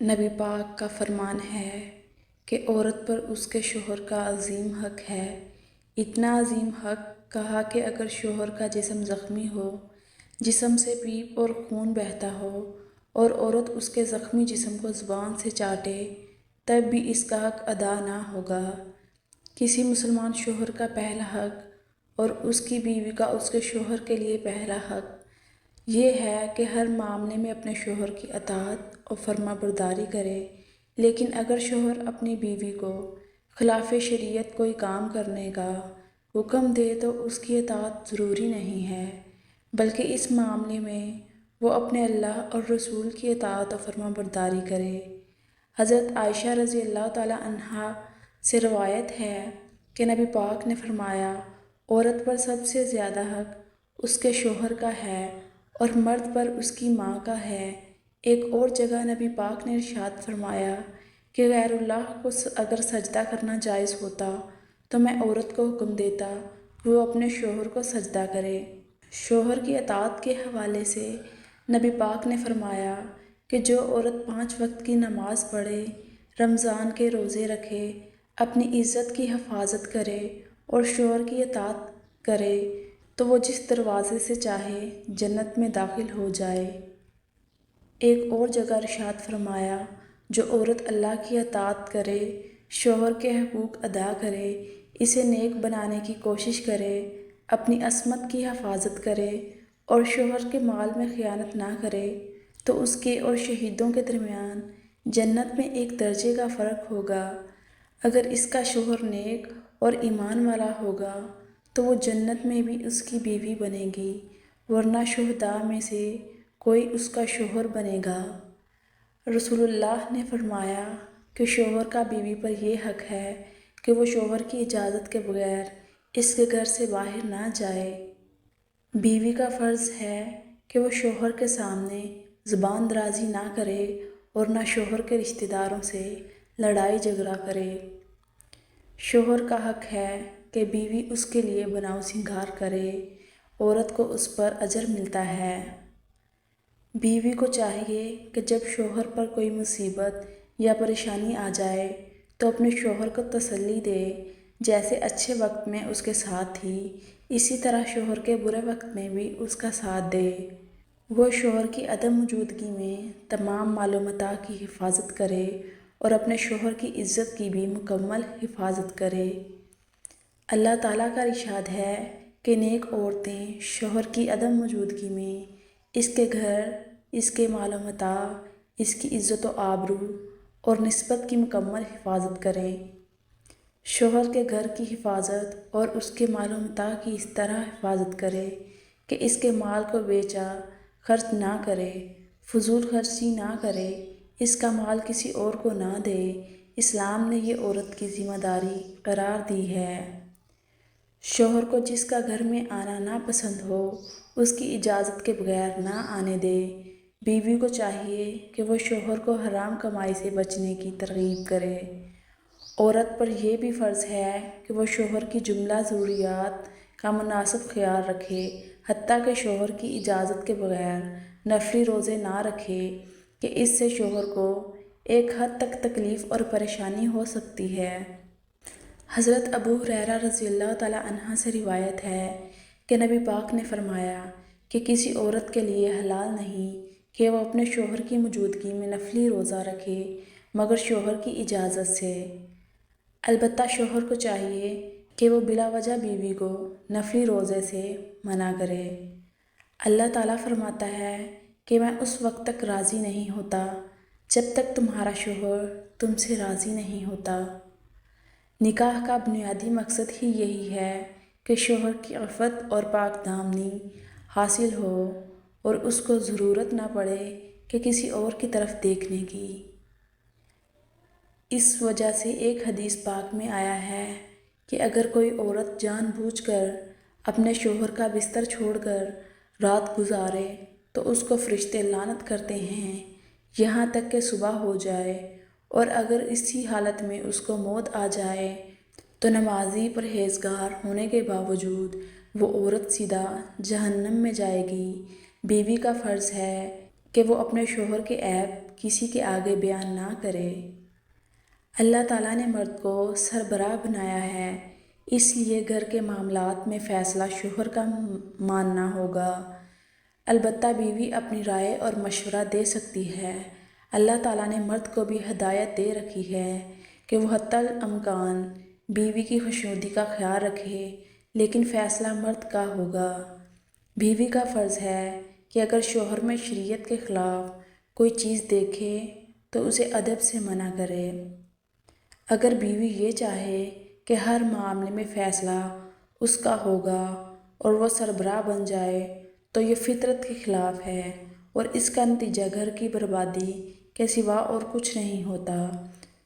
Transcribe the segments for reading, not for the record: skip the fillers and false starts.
نبی پاک کا فرمان ہے کہ عورت پر اس کے شوہر کا عظیم حق ہے۔ اتنا عظیم حق کہا کہ اگر شوہر کا جسم زخمی ہو، جسم سے پیپ اور خون بہتا ہو اور عورت اس کے زخمی جسم کو زبان سے چاٹے تب بھی اس کا حق ادا نہ ہوگا۔ کسی مسلمان شوہر کا پہلا حق اور اس کی بیوی کا اس کے شوہر کے لیے پہلا حق یہ ہے کہ ہر معاملے میں اپنے شوہر کی اطاعت اور فرما برداری کرے، لیکن اگر شوہر اپنی بیوی کو خلاف شریعت کوئی کام کرنے کا حکم دے تو اس کی اطاعت ضروری نہیں ہے، بلکہ اس معاملے میں وہ اپنے اللہ اور رسول کی اطاعت اور فرما برداری کرے۔ حضرت عائشہ رضی اللہ تعالی عنہا سے روایت ہے کہ نبی پاک نے فرمایا، عورت پر سب سے زیادہ حق اس کے شوہر کا ہے اور مرد پر اس کی ماں کا ہے۔ ایک اور جگہ نبی پاک نے ارشاد فرمایا کہ غیر اللہ کو اگر سجدہ کرنا جائز ہوتا تو میں عورت کو حکم دیتا کہ وہ اپنے شوہر کو سجدہ کرے۔ شوہر کی اطاعت کے حوالے سے نبی پاک نے فرمایا کہ جو عورت 5 وقت کی نماز پڑھے، رمضان کے روزے رکھے، اپنی عزت کی حفاظت کرے اور شوہر کی اطاعت کرے تو وہ جس دروازے سے چاہے جنت میں داخل ہو جائے۔ ایک اور جگہ ارشاد فرمایا، جو عورت اللہ کی اطاعت کرے، شوہر کے حقوق ادا کرے، اسے نیک بنانے کی کوشش کرے، اپنی عصمت کی حفاظت کرے اور شوہر کے مال میں خیانت نہ کرے تو اس کے اور شہیدوں کے درمیان جنت میں ایک درجے کا فرق ہوگا۔ اگر اس کا شوہر نیک اور ایمان والا ہوگا تو وہ جنت میں بھی اس کی بیوی بنے گی، ورنہ شہداء میں سے کوئی اس کا شوہر بنے گا۔ رسول اللہ نے فرمایا کہ شوہر کا بیوی پر یہ حق ہے کہ وہ شوہر کی اجازت کے بغیر اس کے گھر سے باہر نہ جائے۔ بیوی کا فرض ہے کہ وہ شوہر کے سامنے زبان درازی نہ کرے اور نہ شوہر کے رشتہ داروں سے لڑائی جھگڑا کرے۔ شوہر کا حق ہے کہ بیوی اس کے لیے بناؤ سنگار کرے، عورت کو اس پر اجر ملتا ہے۔ بیوی کو چاہیے کہ جب شوہر پر کوئی مصیبت یا پریشانی آ جائے تو اپنے شوہر کو تسلی دے، جیسے اچھے وقت میں اس کے ساتھ تھی اسی طرح شوہر کے برے وقت میں بھی اس کا ساتھ دے۔ وہ شوہر کی عدم موجودگی میں تمام مال و متاع کی حفاظت کرے اور اپنے شوہر کی عزت کی بھی مکمل حفاظت کرے۔ اللہ تعالیٰ کا ارشاد ہے کہ نیک عورتیں شوہر کی عدم موجودگی میں اس کے گھر، اس کے مال و متاع، اس کی عزت و آبرو اور نسبت کی مکمل حفاظت کریں۔ شوہر کے گھر کی حفاظت اور اس کے مال و متاع کی اس طرح حفاظت کرے کہ اس کے مال کو بیچا خرچ نہ کرے، فضول خرچی نہ کرے، اس کا مال کسی اور کو نہ دے۔ اسلام نے یہ عورت کی ذمہ داری قرار دی ہے۔ شوہر کو جس کا گھر میں آنا ناپسند ہو اس کی اجازت کے بغیر نہ آنے دے۔ بیوی کو چاہیے کہ وہ شوہر کو حرام کمائی سے بچنے کی ترغیب کرے۔ عورت پر یہ بھی فرض ہے کہ وہ شوہر کی جملہ ضروریات کا مناسب خیال رکھے، حتیٰ کہ شوہر کی اجازت کے بغیر نفلی روزے نہ رکھے کہ اس سے شوہر کو ایک حد تک تکلیف اور پریشانی ہو سکتی ہے۔ حضرت ابو ہریرہ رضی اللہ تعالی عنہ سے روایت ہے کہ نبی پاک نے فرمایا کہ کسی عورت کے لیے حلال نہیں کہ وہ اپنے شوہر کی موجودگی میں نفلی روزہ رکھے مگر شوہر کی اجازت سے۔ البتہ شوہر کو چاہیے کہ وہ بلا وجہ بیوی کو نفلی روزے سے منع کرے۔ اللہ تعالیٰ فرماتا ہے کہ میں اس وقت تک راضی نہیں ہوتا جب تک تمہارا شوہر تم سے راضی نہیں ہوتا۔ نکاح کا بنیادی مقصد ہی یہی ہے کہ شوہر کی عفت اور پاک دامنی حاصل ہو اور اس کو ضرورت نہ پڑے کہ کسی اور کی طرف دیکھنے کی۔ اس وجہ سے ایک حدیث پاک میں آیا ہے کہ اگر کوئی عورت جان بوجھ کر اپنے شوہر کا بستر چھوڑ کر رات گزارے تو اس کو فرشتے لعنت کرتے ہیں یہاں تک کہ صبح ہو جائے، اور اگر اسی حالت میں اس کو موت آ جائے تو نمازی پرہیزگار ہونے کے باوجود وہ عورت سیدھا جہنم میں جائے گی۔ بیوی کا فرض ہے کہ وہ اپنے شوہر کے عیب کسی کے آگے بیان نہ کرے۔ اللہ تعالیٰ نے مرد کو سربراہ بنایا ہے، اس لیے گھر کے معاملات میں فیصلہ شوہر کا ماننا ہوگا۔ البتہ بیوی اپنی رائے اور مشورہ دے سکتی ہے۔ اللہ تعالیٰ نے مرد کو بھی ہدایت دے رکھی ہے کہ وہ حتی الامکان بیوی کی خوشنودی کا خیال رکھے، لیکن فیصلہ مرد کا ہوگا۔ بیوی کا فرض ہے کہ اگر شوہر میں شریعت کے خلاف کوئی چیز دیکھے تو اسے ادب سے منع کرے۔ اگر بیوی یہ چاہے کہ ہر معاملے میں فیصلہ اس کا ہوگا اور وہ سربراہ بن جائے تو یہ فطرت کے خلاف ہے اور اس کا نتیجہ گھر کی بربادی کے سوا اور کچھ نہیں ہوتا۔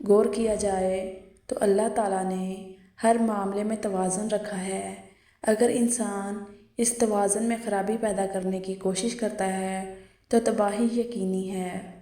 غور کیا جائے تو اللہ تعالیٰ نے ہر معاملے میں توازن رکھا ہے۔ اگر انسان اس توازن میں خرابی پیدا کرنے کی کوشش کرتا ہے تو تباہی یقینی ہے۔